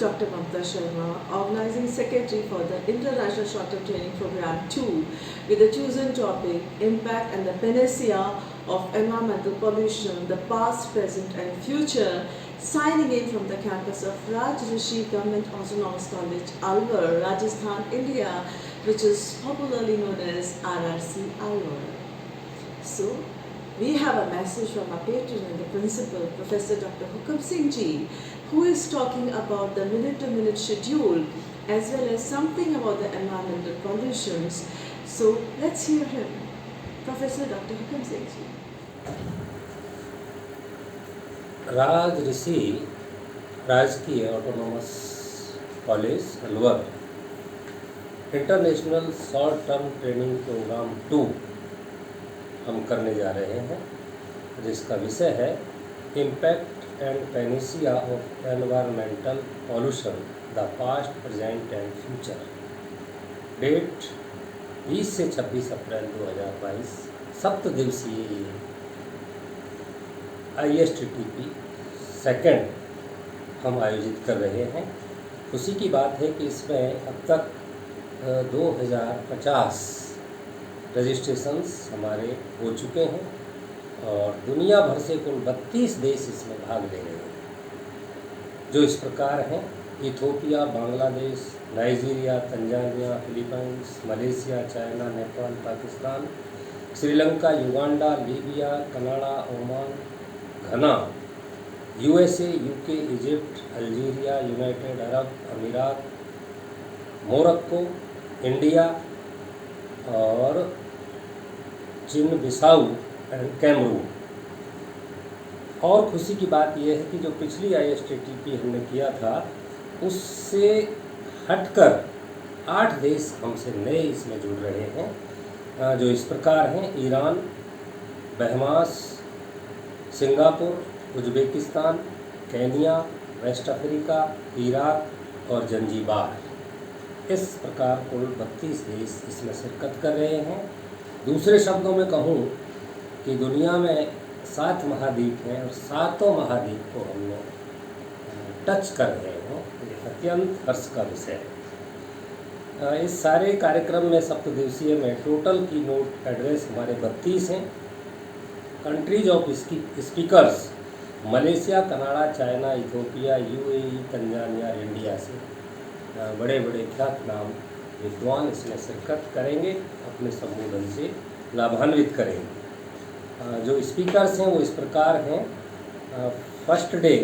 Dr. Mamta Sharma, Organizing Secretary for the International Short-Term Training Program 2, with the chosen topic, Impact and the Panacea of Environmental Pollution, the Past, Present and Future, signing in from the campus of Rajrishi Government Autonomous College, Alwar, Rajasthan, India, which is popularly known as RRC Alwar. So, we have a message from our patron and the principal, Professor Dr. Hukam Singh Ji, who is talking about the minute-to-minute schedule as well as something about the environmental pollutions. So, let's hear him. Professor Dr. Hukam Singh Ji. Rajrishi राजकीय autonomous college Alwar international short term training programme 2 हम करने जा रहे हैं, जिसका विषय है impact and panacea of environmental pollution, the past, present and future. Date 20 से 26 अप्रैल 2022, 7 दिवसीय ISTTP सेकेंड हम आयोजित कर रहे हैं। खुशी की बात है कि इसमें अब तक 2050 रजिस्ट्रेशंस हमारे हो चुके हैं और दुनिया भर से कुल 32 देश इसमें भाग ले रहे हैं, जो इस प्रकार हैं: Ethiopia, Bangladesh, Nigeria, Tanzania, Philippines, Malaysia, China, Nepal, Pakistan, Sri Lanka, Uganda, Libya, Canada, Oman, घना, USA, UK, Egypt, Algeria, United Arab अमीरात, मोरक्को, इंडिया और चिन बिसाऊ एंड कैमरून। और खुशी की बात यह है कि जो पिछली ISTTP हमने किया था उससे हटकर 8 देश हमसे नए इसमें जुड़ रहे हैं, जो इस प्रकार हैं: Iran, Bahamas, Singapore, Uzbekistan, Kenya, West Africa, Iraq और जंजीबार। इस प्रकार कुल 32 देश इसमें शिरकत कर रहे हैं। दूसरे शब्दों में कहूँ कि दुनिया में 7 महाद्वीप हैं और 7 महाद्वीप को हमने टच कर रहे हैं। ये अत्यंत हर्ष का विषय है। इस सारे कार्यक्रम में 7 दिवसीय में टोटल की नोट एड्रेस हमारे 32 हैं। Countries of speakers Malaysia, Canada, China, Ethiopia, UAE, Tanzania, India से बड़े बड़े ख्यात नाम विद्वान इसमें शिरकत करेंगे, अपने संबोधन से लाभान्वित करेंगे। जो स्पीकर्स हैं वो इस प्रकार हैं: first day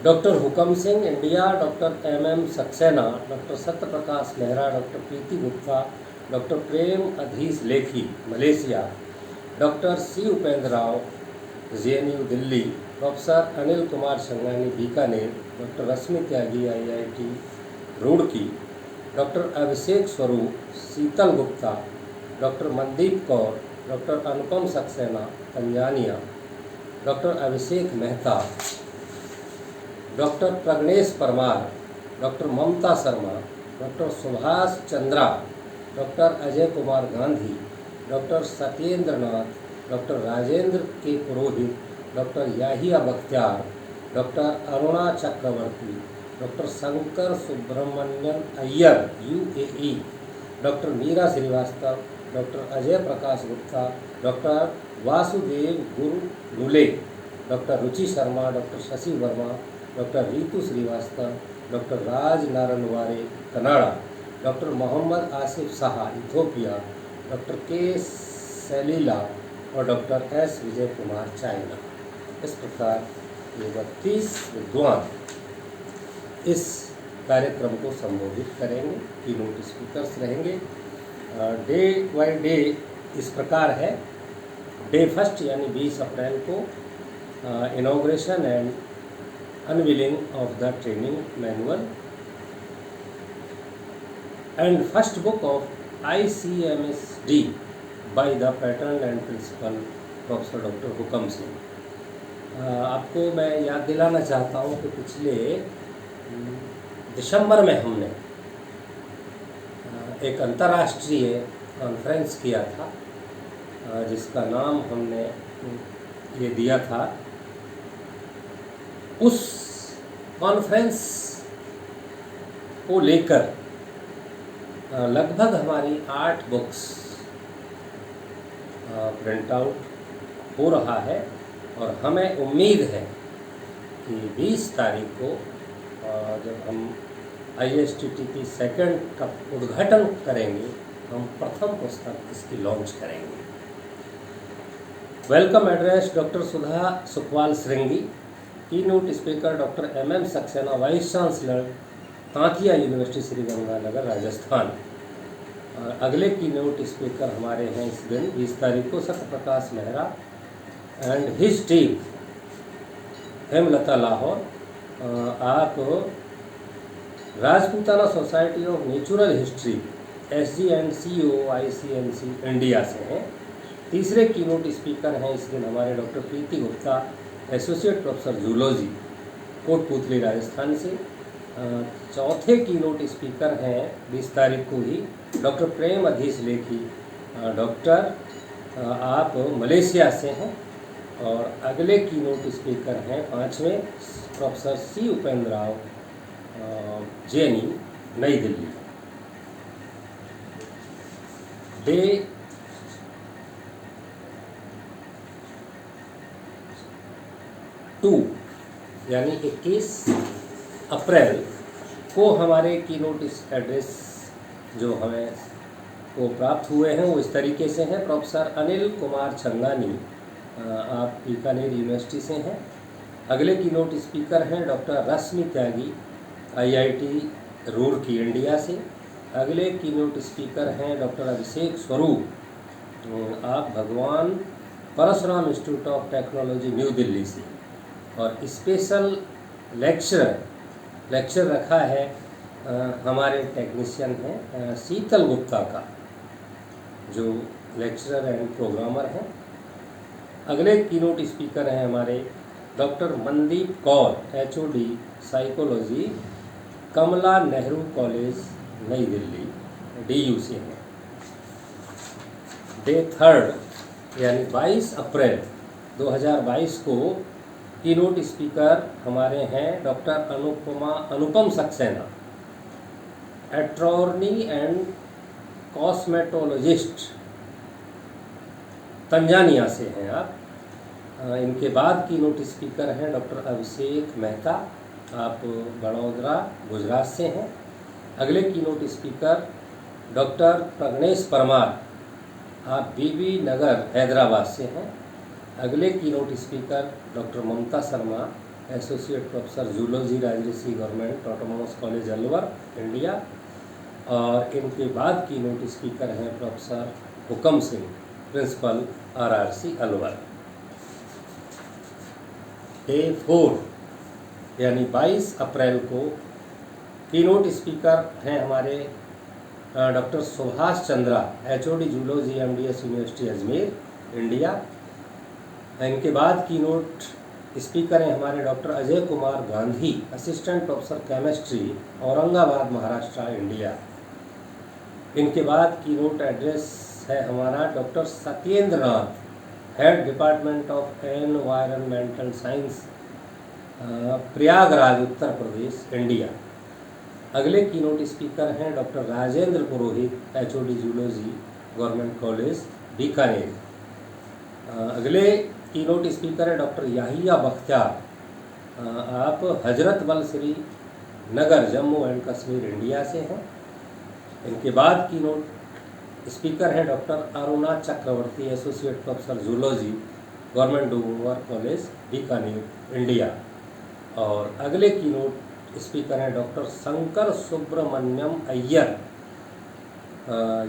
doctor Hukam Singh, India; doctor MM Saxena, doctor Satya Prakash Mehra, doctor Preeti Gupta, doctor Prem Adhish Lekhi, Malaysia; doctor C Upendra Rao, JNU Delhi; professor Anil Kumar Sangani, Bikaner; doctor Rashmi Tyagi, IIT Roorkee; doctor Abhishek Swaroop, Sheetal Gupta; doctor Mandeep Kaur, doctor Anupam Saxena, Tanzania; doctor Abhishek Mehta, doctor Pragnesh Parmar, doctor Mamta Sharma, doctor Subhash Chandra, doctor Ajay Kumar Gandhi, doctor Satyendra Nath, doctor Rajendra के Purohit, doctor Yahya Bakhtiyar, doctor Aruna Chakravarti, doctor Shankar Subramanian Iyer, UAE, doctor Meera Srivastava, doctor Ajay Prakash Gupta, doctor Vasudev Guru Lule, doctor Ruchi Sharma, doctor Shashi Verma, doctor Ritu Srivastava, doctor Raj Naranware, Canada, doctor Mohammad Asif Shah, Ethiopia, doctor K Salila और doctor S Vijay Kumar, China. इस प्रकार ये 32 विद्वान इस कार्यक्रम को संबोधित करेंगे, कीनोट स्पीकर्स रहेंगे। डे बाय डे इस प्रकार है: डे फर्स्ट यानी 20 अप्रैल को inauguration and unveiling of the training manual and first book of ICMSD by the patron and principal professor doctor Hukam Singh. आपको मैं याद दिलाना चाहता हूँ कि पिछले दिसंबर में हमने एक अंतर्राष्ट्रीय कॉन्फ्रेंस किया था, जिसका नाम हमने ये दिया था उस कॉन्फ्रेंस को लेकर लगभग हमारी 8 बुक्स प्रिंट आउट हो रहा है और हमें उम्मीद है कि 20 तारीख को जब हम ISTTP सेकंड का उद्घाटन करेंगे, हम प्रथम पुस्तक इसकी लॉन्च करेंगे। वेलकम एड्रेस डॉक्टर सुधा सुखवाल श्रृंगी, की note speaker doctor MM Saxena, vice chancellor Tantia university Sriganganagar Rajasthan. और अगले की नोट स्पीकर हमारे हैं इस दिन 20 तारीख को Satyaprakash Mehra and his team, Hemlata Lahore. आप Rajputana society of natural history SGNCOICNC India से हैं। तीसरे की नोट स्पीकर हैं इस दिन हमारे doctor Preeti Gupta, associate professor zoology, Kotputli Rajasthan से। चौथे की नोट स्पीकर हैं 20 तारीख को ही डॉक्टर प्रेम अधीश लेखी, डॉक्टर आप मलेशिया से हैं। और अगले की नोट स्पीकर हैं 5वें professor C Upendra Rao, JNU New Delhi. Day 2 यानी 21 अप्रैल को हमारे की नोट एड्रेस जो हमें को प्राप्त हुए हैं वो इस तरीके से हैं। प्रोफेसर अनिल कुमार छंगानी, आप बीकानेर यूनिवर्सिटी से हैं। अगले की नोट स्पीकर हैं doctor Rashmi Tyagi, IIT Roorkee India से। अगले की नोट स्पीकर हैं डॉक्टर अभिषेक स्वरूप, आप Bhagwan Parshuram institute of technology new Delhi से। और स्पेशल लेक्चर रखा है हमारे टेक्नीशियन हैं शीतल गुप्ता का, जो लेक्चरर एंड प्रोग्रामर हैं। अगले कीनोट स्पीकर हैं हमारे doctor Mandeep Kaur, HOD psychology, Kamla Nehru college New Delhi, DU से हैं। डे 3 यानी 22 अप्रैल 2022 को कीनोट स्पीकर हमारे हैं doctor Anupam Saxena, attorney and cosmetologist, Tanzania से हैं आप। इनके बाद की नोट स्पीकर हैं डॉक्टर अभिषेक मेहता, आप बड़ौदरा गुजरात से हैं। अगले keynote speaker doctor Pragnesh Parmar, आप BB नगर हैदराबाद से हैं। अगले keynote speaker doctor Mamta Sharma, associate professor zoology, Rajrishi government autonomous college Alwar India. और इनके बाद की नोट स्पीकर हैं professor Hukam Singh, principal RRC Alwar. Day 4 यानी 22 अप्रैल को कीनोट स्पीकर हैं हमारे doctor Subhash Chandra, HOD zoology, MDS university Ajmer India. इनके बाद कीनोट स्पीकर हैं हमारे doctor Ajay Kumar Gandhi, assistant professor chemistry, Aurangabad Maharashtra India. इनके बाद कीनोट एड्रेस है हमारा doctor Satyendra Nath, head department of environmental science, Prayagraj Uttar Pradesh India. अगले कीनोट स्पीकर हैं डॉक्टर राजेंद्र पुरोहित, HOD zoology, government college Bikaner. अगले कीनोट स्पीकर है डॉक्टर याहिया बख्तियार, आप हजरत बल श्री नगर जम्मू एंड कश्मीर इंडिया से हैं। इनके बाद कीनोट स्पीकर है डॉक्टर अरुणा चक्रवर्ती, एसोसिएट प्रोफेसर जूलॉजी, गवर्नमेंट डूंगर कॉलेज बीकानेर इंडिया। और अगले कीनोट स्पीकर हैं डॉक्टर शंकर सुब्रमण्यम अय्यर,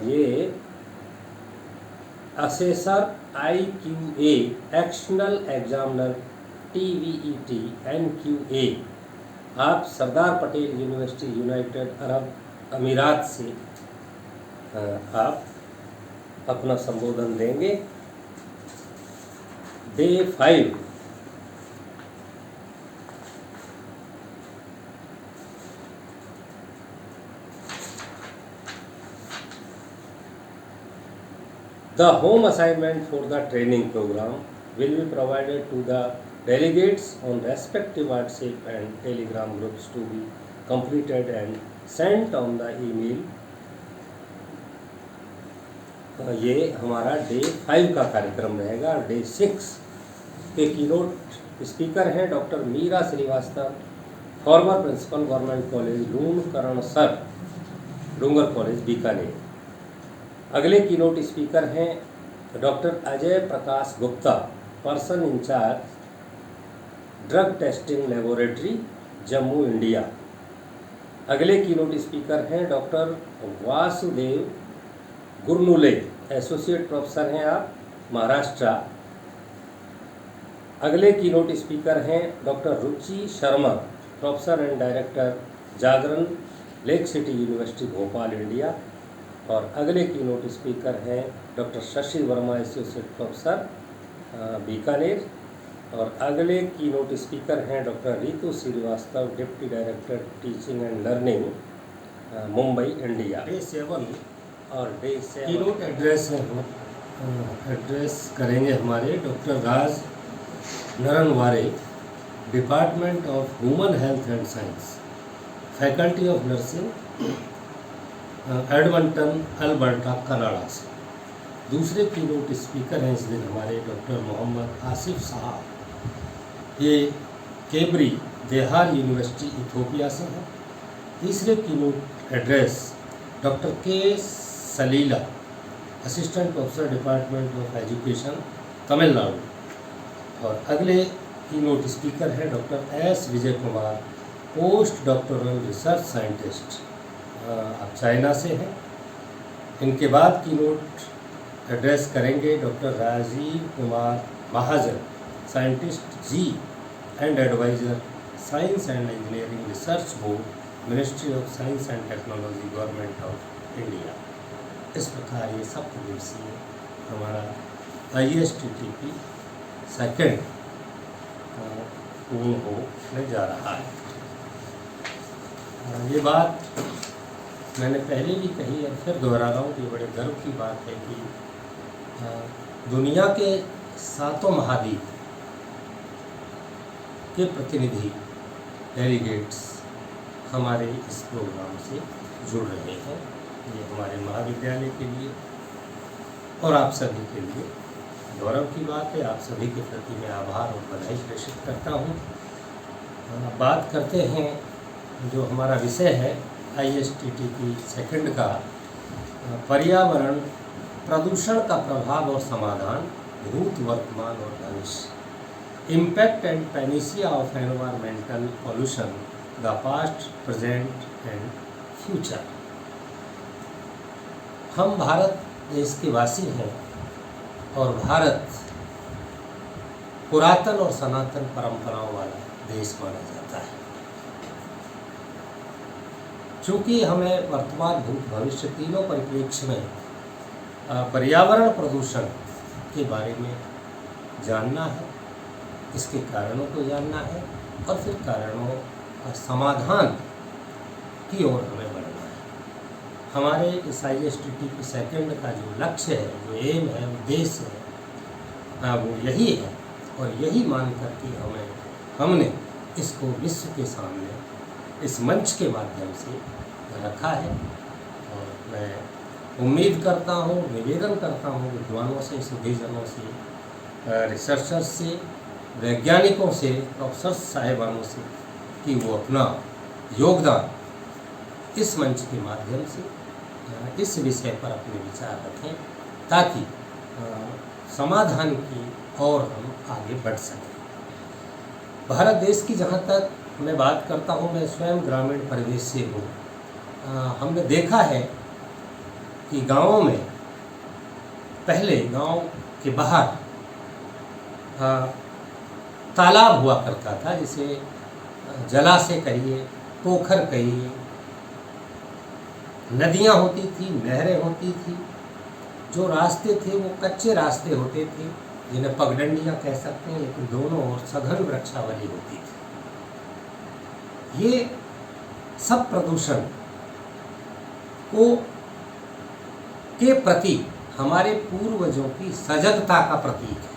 ये assessor IQA, external examiner TVET NQA, आप Sardar Patel university United Arab अमीरात से आप अपना संबोधन देंगे। Day 5 The home assignment for the training program will be provided to the delegates on respective WhatsApp and Telegram groups to be completed and sent on the email। ये हमारा day 5 का कार्यक्रम रहेगा। डे 6 के कीनोट स्पीकर हैं doctor Meera Srivastava, former principal government college Lunkaransar, Dungar college Bikaner. अगले keynote speaker हैं doctor Ajay Prakash Gupta, person incharge drug testing laboratory Jammu India. अगले कीनोट स्पीकर हैं doctor Vasudev Gurnule, associate professor हैं आप, महाराष्ट्र। अगले कीनोट स्पीकर हैं doctor Ruchi Sharma, professor and director Jagran lake city university Bhopal India. और अगले कीनोट स्पीकर हैं doctor Shashi Verma, associate professor Bikaner. और अगले कीनोट स्पीकर हैं doctor Ritu Srivastava, deputy director teaching and learning Mumbai India. Day 7 और डे 7 कीनोट एड्रेस एड्रेस करेंगे हमारे doctor Raj Narnaware, department of human health and science, faculty of nursing, Edmonton Alberta Canada से। दूसरे keynote speaker हैं इस दिन हमारे डॉक्टर मोहम्मद आसिफ साहब, ये केबरी देहार यूनिवर्सिटी इथोपिया से हैं। तीसरे keynote address doctor K Salila, assistant professor department of education Tamil Nadu. और अगले कीनोट स्पीकर हैं doctor S Vijay Kumar, post doctoral research scientist, आप चाइना से हैं। इनके बाद कीनोट एड्रेस करेंगे doctor Rajiv Kumar Mahajan, scientist G and adviser, science and engineering research board, ministry of science and technology, government of India. इस प्रकार ये सप्तदिवसीय हमारा ISTTP सेकेंड पूर्ण होने जा रहा है। ये बात मैंने पहले भी कही और फिर दोहरा रहा हूँ कि बड़े गर्व की बात है कि दुनिया के 7 महाद्वीप के प्रतिनिधि डेलीगेट्स हमारे इस प्रोग्राम से जुड़ रहे हैं। ये हमारे महाविद्यालय के लिए और आप सभी के लिए गौरव की बात है। आप सभी के प्रति मैं आभार और बधाई प्रेषित करता हूँ। बात करते हैं जो हमारा विषय है ISTTP सेकंड का, पर्यावरण प्रदूषण का प्रभाव और समाधान, भूत वर्तमान और भविष्य, impact and panacea of environmental pollution, the past present and future. हम भारत देश के वासी हैं और भारत पुरातन और सनातन परंपराओं वाला देश माना जाता है। चूँकि हमें वर्तमान भूत भविष्य तीनों परिप्रेक्ष्य में पर्यावरण प्रदूषण के बारे में जानना है, इसके कारणों को जानना है और फिर कारणों का समाधान की ओर हमें बढ़ना है। हमारे इस ISTTP सेकंड का जो लक्ष्य है, जो एम है, उद्देश्य है, वो यही है और यही मान करके हमने इसको विश्व के सामने इस मंच के माध्यम से रखा है। और मैं उम्मीद करता हूँ, निवेदन करता हूँ विद्वानों से, सुधीजनों से, रिसर्चर्स से, वैज्ञानिकों से, प्रोफेसर साहिबानों से कि वो अपना योगदान इस मंच के माध्यम से इस विषय पर अपने विचार रखें ताकि समाधान की ओर हम आगे बढ़ सकें। भारत देश की जहाँ तक मैं बात करता हूँ, मैं स्वयं ग्रामीण परिवेश से हूँ। हमने देखा है कि गाँवों में पहले गांव के बाहर तालाब हुआ करता था, जिसे जलाशय कहिए, पोखर कहिए, नदियाँ होती थी, नहरें होती थी। जो रास्ते थे वो कच्चे रास्ते होते थे, जिन्हें पगडंडियाँ कह सकते हैं, लेकिन दोनों ओर सघन वृक्षावली होती थी। ये सब प्रदूषण के प्रति हमारे पूर्वजों की सजगता का प्रतीक है।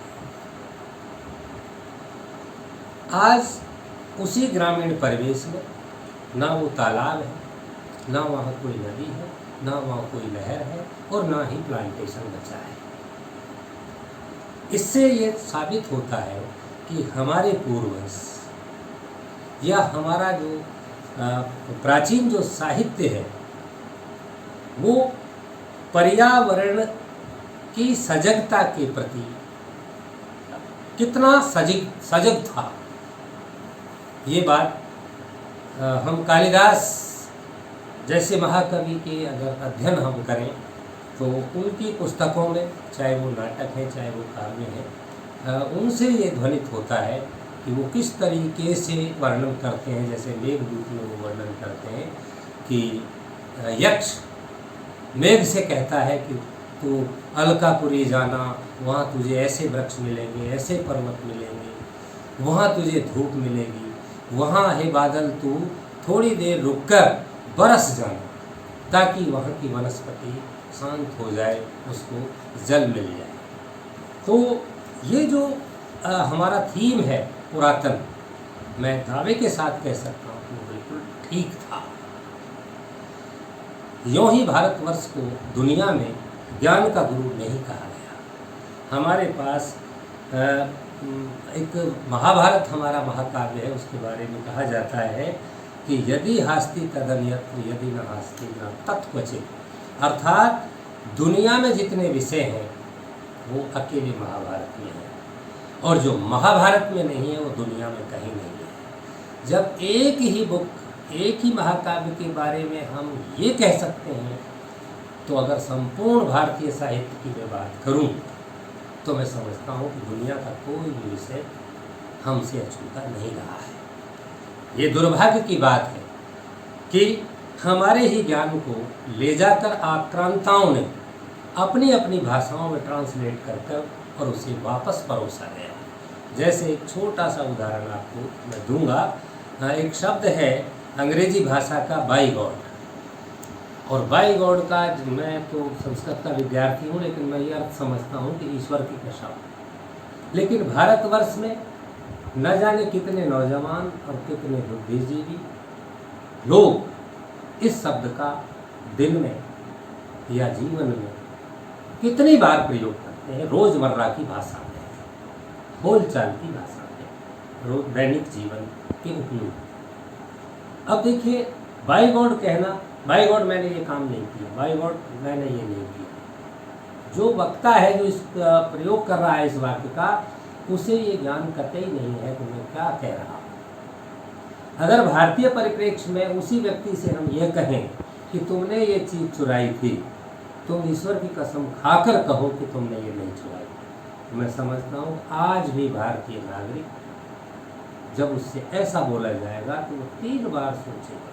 आज उसी ग्रामीण परिवेश में ना वो तालाब है, ना वहाँ कोई नदी है, ना वहाँ कोई नहर है और ना ही प्लांटेशन बचा है। इससे ये साबित होता है कि हमारे पूर्वज या हमारा जो प्राचीन जो साहित्य है वो पर्यावरण की सजगता के प्रति कितना सजग था। ये बात हम कालिदास जैसे महाकवि के अगर अध्ययन हम करें तो उनकी पुस्तकों में, चाहे वो नाटक है चाहे वो काव्य है, उनसे ये ध्वनित होता है कि वो किस तरीके से वर्णन करते हैं। जैसे मेघदूत में वो वर्णन करते हैं कि यक्ष मेघ से कहता है कि तू अलकापुरी जाना, वहाँ तुझे ऐसे वृक्ष मिलेंगे, ऐसे पर्वत मिलेंगे, वहाँ तुझे धूप मिलेगी, वहाँ है बादल, तू थोड़ी देर रुककर बरस जाना ताकि वहाँ की वनस्पति शांत हो जाए, उसको जल मिल जाए। तो ये जो हमारा थीम है पुरातन, मैं दावे के साथ कह सकता हूँ कि बिल्कुल ठीक था। यूँ ही भारतवर्ष को दुनिया में ज्ञान का गुरु नहीं कहा गया। हमारे पास एक महाभारत हमारा महाकाव्य है, उसके बारे में कहा जाता है कि यदि हास्ति तदन्यत्र यदि न हास्ति न तत्क्वचित्, अर्थात दुनिया में जितने विषय हैं वो अकेले महाभारत में हैं और जो महाभारत में नहीं है वो दुनिया में कहीं नहीं है। जब एक ही बुक, एक ही महाकाव्य के बारे में हम ये कह सकते हैं, तो अगर संपूर्ण भारतीय साहित्य की मैं बात करूं तो मैं समझता हूं कि दुनिया का कोई भी विषय हमसे अछूता नहीं रहा है। ये दुर्भाग्य की बात है कि हमारे ही ज्ञान को ले जाकर आक्रांताओं ने अपनी अपनी भाषाओं में ट्रांसलेट कर और उसे वापस परोसा गया। जैसे एक छोटा सा उदाहरण आपको मैं दूंगा। एक शब्द है अंग्रेजी भाषा का बाई गॉड, और बाई गॉड का, मैं तो संस्कृत का विद्यार्थी हूँ लेकिन मैं ये अर्थ समझता हूँ कि ईश्वर की कसम। लेकिन भारतवर्ष में न जाने कितने नौजवान और कितने बुद्धिजीवी लोग इस शब्द का दिन में या जीवन में कितनी बार प्रयोग करते हैं, रोजमर्रा की भाषा में, बोलचाल की भाषा में, रोज दैनिक जीवन के उपयोग। अब देखिए, बाई गॉड कहना, बाई गॉड मैंने ये काम नहीं किया, बाई गॉड मैंने ये नहीं किया। जो वक्ता है, जो इस प्रयोग कर रहा है इस वाक्य का, उसे ये ज्ञान कतई नहीं है कि मैं क्या कह रहा हूँ। अगर भारतीय परिप्रेक्ष्य में उसी व्यक्ति से हम ये कहें कि तुमने ये चीज़ चुराई थी, तुम ईश्वर की कसम खाकर कहो कि तुमने ये नहीं चुराई, तो मैं समझता हूँ आज भी भारतीय नागरिक जब उससे ऐसा बोला जाएगा तो वो 3 बार सोचेगा,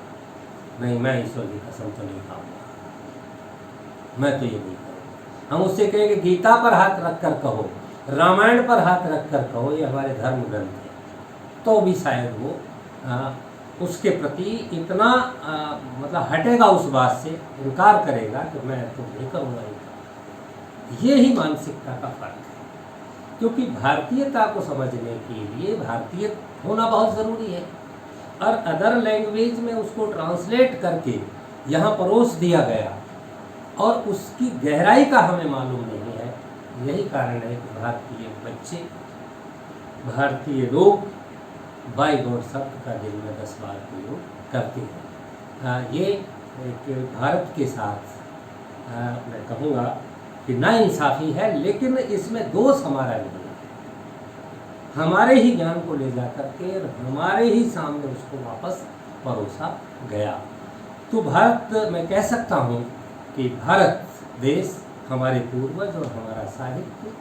नहीं मैं ईश्वर की कसम तो नहीं खाऊंगा, मैं तो ये नहीं करूँगा। हम उससे कहेंगे गीता पर हाथ रख कर कहो, रामायण पर हाथ रख कर कहो, ये हमारे धर्म ग्रंथ है, तो भी शायद वो उसके प्रति इतना मतलब हटेगा, उस बात से इनकार करेगा कि मैं तो नहीं करूँगा। ये ही मानसिकता का फर्क है। क्योंकि भारतीयता को समझने के लिए भारतीय होना बहुत ज़रूरी है, और अदर लैंग्वेज में उसको ट्रांसलेट करके यहाँ परोस दिया गया और उसकी गहराई का हमें मालूम नहीं है। यही कारण है कि भारतीय बच्चे, भारतीय लोग बाई गॉड शब्द का दिन में 10 बार प्रयोग करते हैं। ये एक भारत के साथ मैं कहूँगा कि नाइंसाफ़ी है, लेकिन इसमें दोष हमारा नहीं है। हमारे ही ज्ञान को ले जा करके हमारे ही सामने उसको वापस परोसा गया। तो भारत, मैं कह सकता हूँ कि भारत देश, हमारे पूर्वज और हमारा साहित्य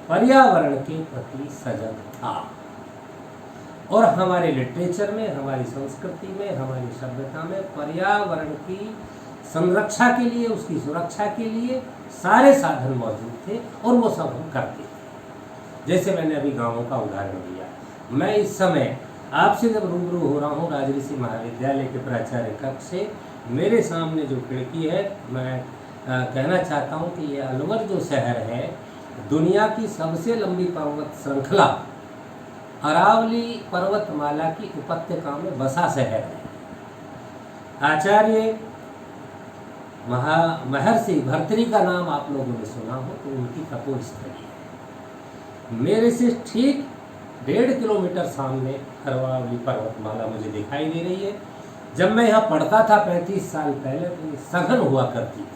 पर्यावरण के प्रति सजग था, और हमारे लिटरेचर में, हमारी संस्कृति में, हमारी सभ्यता में पर्यावरण की संरक्षा के लिए, उसकी सुरक्षा के लिए सारे साधन मौजूद थे और वो सब हम करते थे। जैसे मैंने अभी गाँवों का उदाहरण दिया, मैं इस समय आपसे जब रूबरू हो रहा हूँ राजऋषि महाविद्यालय के प्राचार्य कक्ष से, मेरे सामने जो खिड़की है, मैं कहना चाहता हूँ कि ये अलवर जो शहर है, दुनिया की सबसे लंबी पर्वत श्रृंखला अरावली पर्वतमाला की उपत्यका में बसा शहर है। आचार्य महर्षि भर्तृहरि का नाम आप लोगों ने सुना हो तो उनकी तपोस्थली है। मेरे से ठीक 1.5 किलोमीटर सामने अरावली पर्वतमाला मुझे दिखाई दे रही है। जब मैं यहाँ पढ़ता था 35 साल पहले तो ये सघन हुआ करती थी,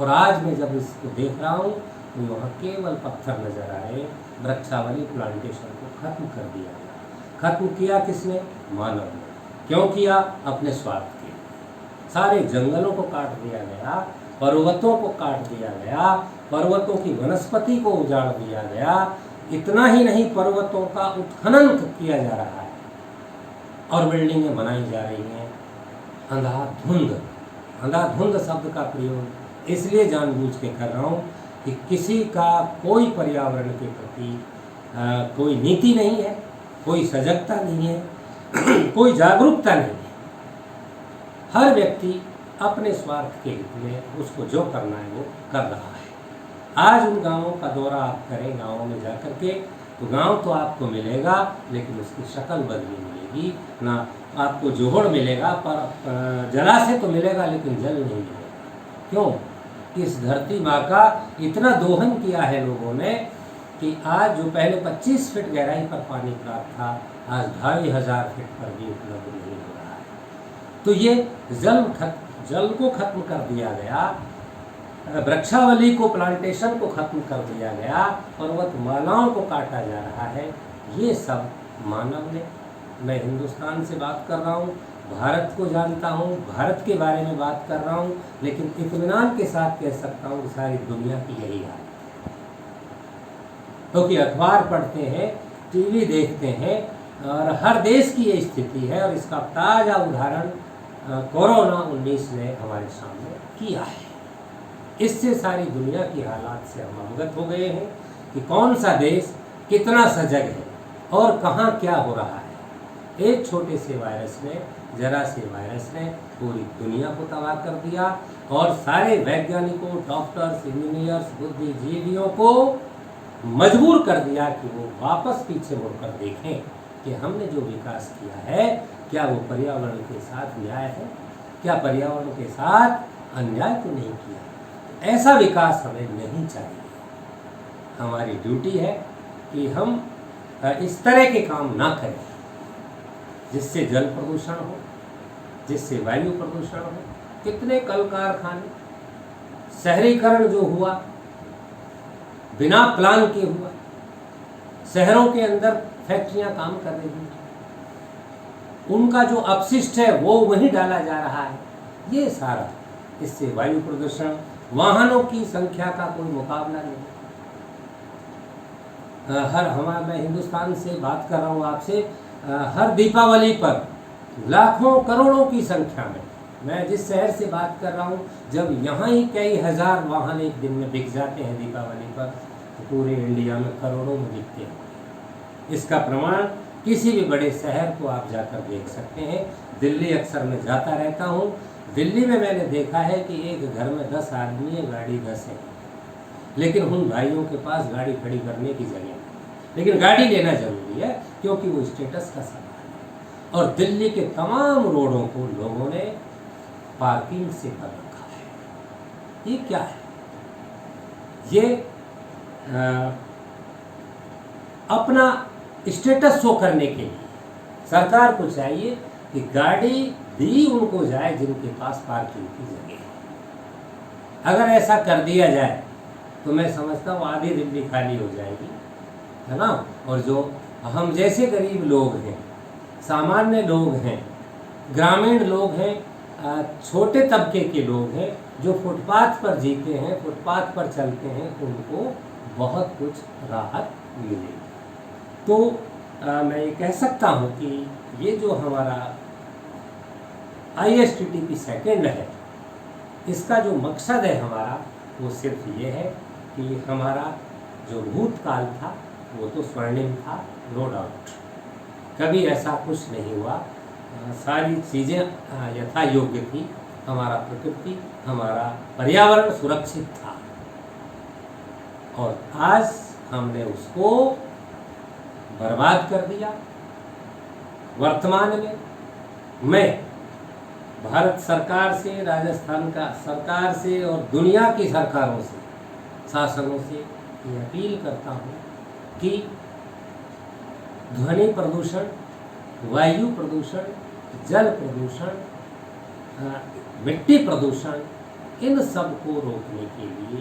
और आज मैं जब इसको देख रहा हूँ तो वहाँ केवल पत्थर नजर आए। वृक्षावली प्लांटेशन को खत्म कर दिया गया। खत्म किया किसने? मानव ने। क्यों किया? अपने स्वार्थ के लिए। सारे जंगलों को काट दिया गया, पर्वतों को काट दिया गया, पर्वतों की वनस्पति को उजाड़ दिया गया। इतना ही नहीं, पर्वतों का उत्खनन किया जा रहा है और बिल्डिंगें बनाई जा रही हैं। अंधाधुंध, अंधाधुंध शब्द का प्रयोग इसलिए जानबूझ के कर रहा हूँ कि किसी का कोई पर्यावरण के प्रति कोई नीति नहीं है, कोई सजगता नहीं है, कोई जागरूकता नहीं है। हर व्यक्ति अपने स्वार्थ के हित में उसको जो करना है वो कर रहा है। आज उन गांवों का दौरा आप करें, गांवों में जाकर के, तो गांव तो आपको मिलेगा लेकिन उसकी शक्ल बदली मिलेगी ना। आपको जोहड़ मिलेगा पर जलाशय तो मिलेगा लेकिन जल नहीं मिलेगा। क्यों? इस धरती माँ का इतना दोहन किया है लोगों ने कि आज जो पहले 25 फीट गहराई पर पानी प्राप्त था, आज 2500 फीट पर भी उपलब्ध नहीं हो रहा है। तो ये जल को खत्म कर दिया गया, वृक्षावली को, प्लांटेशन को खत्म कर दिया गया, पर्वतमालाओं को काटा जा रहा है। ये सब मानव ने। मैं हिंदुस्तान से बात कर रहा हूँ, भारत को जानता हूँ, भारत के बारे में बात कर रहा हूँ, लेकिन इत्मीनान के साथ कह सकता हूँ कि सारी दुनिया की यही हालत है। क्योंकि अखबार पढ़ते हैं, टीवी देखते हैं और हर देश की ये स्थिति है। और इसका ताज़ा उदाहरण कोरोना 19 ने हमारे सामने किया है। इससे सारी दुनिया की हालात से हम अवगत हो गए हैं कि कौन सा देश कितना सजग है और कहाँ क्या हो रहा है। एक छोटे से वायरस ने, जरा से वायरस ने पूरी दुनिया को तबाह कर दिया और सारे वैज्ञानिकों, डॉक्टर्स, इंजीनियर्स, बुद्धिजीवियों को मजबूर कर दिया कि वो वापस पीछे मुड़कर देखें कि हमने जो विकास किया है क्या वो पर्यावरण के साथ न्याय है, क्या पर्यावरण के साथ अन्याय तो नहीं किया। ऐसा विकास हमें नहीं चाहिए। हमारी ड्यूटी है कि हम इस तरह के काम ना करें जिससे जल प्रदूषण हो, जिससे वायु प्रदूषण हो। कितने कल कारखाने, शहरीकरण जो हुआ बिना प्लान के हुआ, शहरों के अंदर फैक्ट्रियां काम कर रही हैं, उनका जो अपशिष्ट है वो वहीं डाला जा रहा है। ये सारा, इससे वायु प्रदूषण, वाहनों की संख्या का कोई मुकाबला नहीं। मैं हिंदुस्तान से बात कर रहा हूँ आपसे। हर दीपावली पर लाखों करोड़ों की संख्या में, मैं जिस शहर से बात कर रहा हूँ, जब यहाँ ही कई हजार वाहन एक दिन में बिक जाते हैं दीपावली पर, तो पूरे इंडिया में करोड़ों में बिकते हैं। इसका प्रमाण किसी भी बड़े शहर को आप जाकर देख सकते हैं। दिल्ली अक्सर मैं जाता रहता हूँ। दिल्ली में मैंने देखा है कि एक घर में 10 आदमी है, गाड़ी 10 है, लेकिन उन भाइयों के पास गाड़ी खड़ी करने की जगह है। लेकिन गाड़ी लेना जरूरी है क्योंकि वो स्टेटस का सवाल है। और दिल्ली के तमाम रोडों को लोगों ने पार्किंग से कर रखा है। ये क्या है? ये अपना स्टेटस शो करने के लिए सरकार को चाहिए कि गाड़ी दी उनको जाए जिनके पास पार्किंग की जगह है। अगर ऐसा कर दिया जाए तो मैं समझता हूँ आधी दिल्ली खाली हो जाएगी, है ना। और जो हम जैसे गरीब लोग हैं, सामान्य लोग हैं, ग्रामीण लोग हैं, छोटे तबके के लोग हैं, जो फुटपाथ पर जीते हैं, फुटपाथ पर चलते हैं, उनको बहुत कुछ राहत मिलेगी। तो मैं ये कह सकता हूँ कि ये जो हमारा ISTTP सेकेंड है, इसका जो मकसद है हमारा, वो सिर्फ ये है कि हमारा जो भूतकाल था वो तो स्वर्णिम था, नो डाउट। कभी ऐसा कुछ नहीं हुआ, सारी चीज़ें यथा योग्य थी। हमारा प्रकृति, हमारा पर्यावरण सुरक्षित था। और आज हमने उसको बर्बाद कर दिया। वर्तमान में मैं भारत सरकार से, राजस्थान का सरकार से और दुनिया की सरकारों से, शासनों से ये अपील करता हूँ कि ध्वनि प्रदूषण, वायु प्रदूषण, जल प्रदूषण, मिट्टी प्रदूषण, इन सब को रोकने के लिए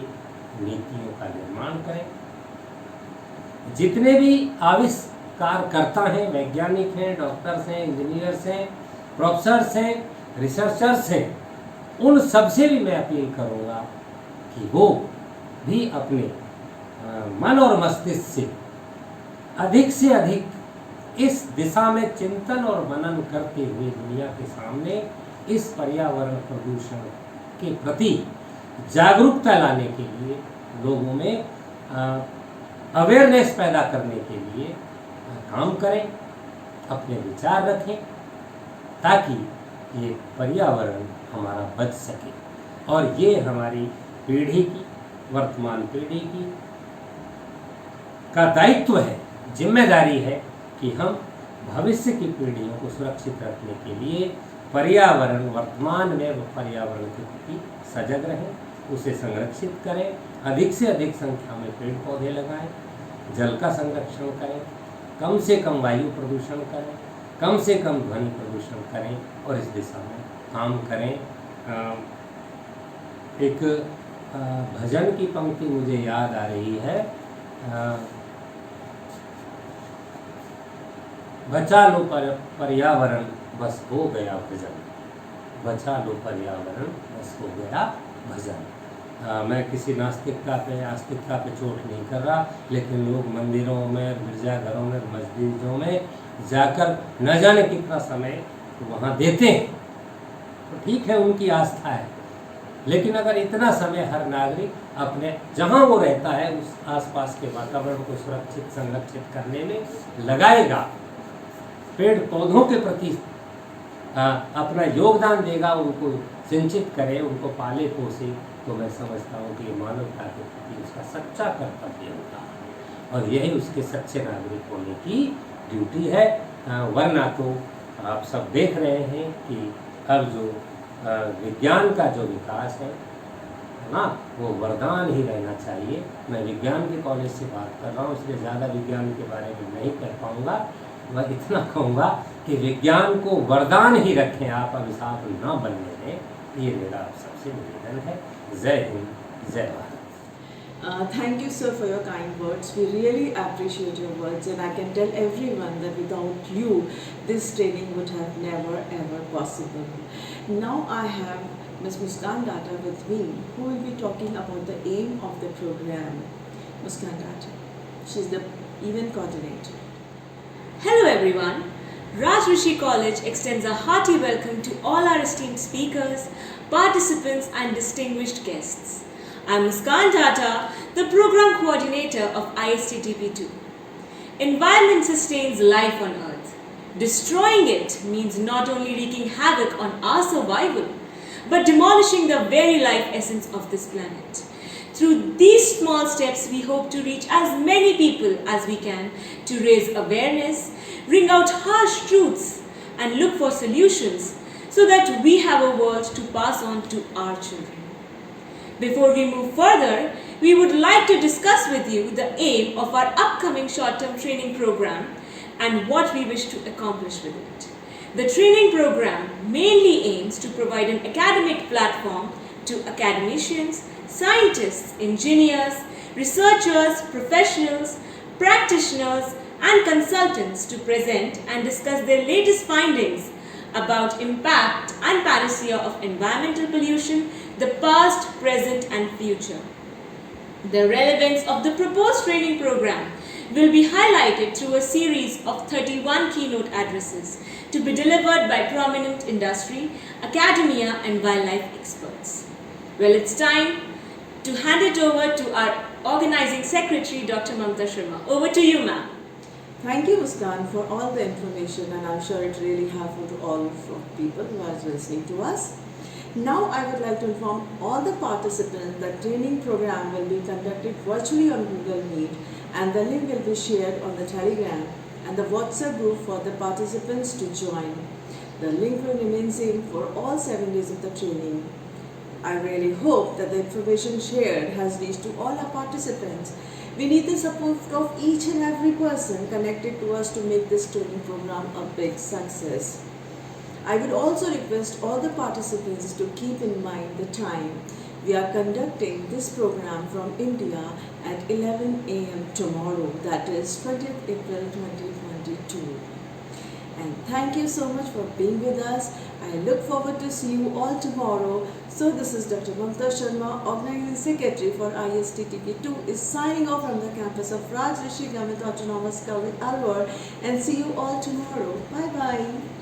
नीतियों का निर्माण करें। जितने भी आविष्कारकर्ता हैं, वैज्ञानिक हैं, डॉक्टर्स हैं, इंजीनियर्स हैं, प्रोफेसर्स हैं, रिसर्चर्स हैं, उन सबसे भी मैं अपील करूँगा कि वो भी अपने मन और मस्तिष्क से अधिक इस दिशा में चिंतन और मनन करते हुए दुनिया के सामने इस पर्यावरण प्रदूषण के प्रति जागरूकता लाने के लिए, लोगों में अवेयरनेस पैदा करने के लिए काम करें, अपने विचार रखें, ताकि ये पर्यावरण हमारा बच सके। और ये हमारी पीढ़ी की, वर्तमान पीढ़ी की का दायित्व है, जिम्मेदारी है कि हम भविष्य की पीढ़ियों को सुरक्षित रखने के लिए पर्यावरण, वर्तमान में पर्यावरण के प्रति सजग रहें, उसे संरक्षित करें, अधिक से अधिक संख्या में पेड़ पौधे लगाएं, जल का संरक्षण करें, कम से कम वायु प्रदूषण करें, कम से कम ध्वनि प्रदूषण करें और इस दिशा में काम करें। एक भजन की पंक्ति मुझे याद आ रही है, बचा लो पर्यावरण बस हो गया भजन, बचा लो पर्यावरण बस हो गया भजन। मैं किसी नास्तिकता पे, आस्तिकता पे चोट नहीं कर रहा, लेकिन लोग मंदिरों में, गिरजाघरों में, मस्जिदों में जाकर न जाने कितना समय वहाँ देते हैं, तो ठीक है, उनकी आस्था है। लेकिन अगर इतना समय हर नागरिक अपने जहाँ वो रहता है उस आसपास के वातावरण को सुरक्षित, संरक्षित करने में लगाएगा, पेड़ पौधों के प्रति अपना योगदान देगा, उनको सिंचित करे, उनको पाले पोसे, तो मैं समझता हूँ कि मानवता के प्रति उसका सच्चा कर्तव्य होता है और यही उसके सच्चे नागरिक होने की ड्यूटी है। वरना तो आप सब देख रहे हैं कि अब जो विज्ञान का जो विकास है ना, वो वरदान ही रहना चाहिए। मैं विज्ञान के कॉलेज से बात कर रहा हूँ, इसलिए ज़्यादा विज्ञान के बारे में नहीं कह पाऊँगा। मैं इतना कहूँगा कि विज्ञान को वरदान ही रखें आप, अभिशाप ना बनने दें, ये मेरा आप सबसे निवेदन है। जय हिंद, जय Bharat. Thank you, sir, for your kind words. We really appreciate your words, and I can tell everyone that without you, this training would have never ever possible. Now I have Ms. Muskan Datta with me, who will be talking about the aim of the program. Muskan Datta, she's the event coordinator. Hello everyone. Raj Rishi College extends a hearty welcome to all our esteemed speakers, participants and distinguished guests. I am Muskan Datta, the Program Coordinator of ISTTP2. Environment sustains life on Earth. Destroying it means not only wreaking havoc on our survival, but demolishing the very life essence of this planet. Through these small steps, we hope to reach as many people as we can to raise awareness, bring out harsh truths, and look for solutions so that we have a world to pass on to our children. Before we move further, we would like to discuss with you the aim of our upcoming short-term training program and what we wish to accomplish with it. The training program mainly aims to provide an academic platform to academicians, scientists, engineers, researchers, professionals, practitioners, and consultants to present and discuss their latest findings about impact and panacea of environmental pollution, the past, present, and future. The relevance of the proposed training program will be highlighted through a series of 31 keynote addresses to be delivered by prominent industry, academia, and wildlife experts. Well, it's time to hand it over to our organizing secretary, Dr. Mamta Sharma. Over to you, ma'am. Thank you, Muskan, for all the information, and I'm sure it really helpful to all of people who are listening to us. Now I would like to inform all the participants that training program will be conducted virtually on Google Meet, and the link will be shared on the Telegram and the WhatsApp group for the participants to join. The link will remain same for all 7 days of the training. I really hope that the information shared has reached to all our participants. We need the support of each and every person connected to us to make this training program a big success. I would also request all the participants to keep in mind the time. We are conducting this program from India at 11 a.m. tomorrow, that is 20th April 2022. And thank you so much for being with us. I look forward to see you all tomorrow. So this is Dr. Mamta Sharma, Organizing Secretary for ISTTP2, is signing off from the campus of Rajrishi Government Autonomous College, Alwar, and see you all tomorrow. Bye bye.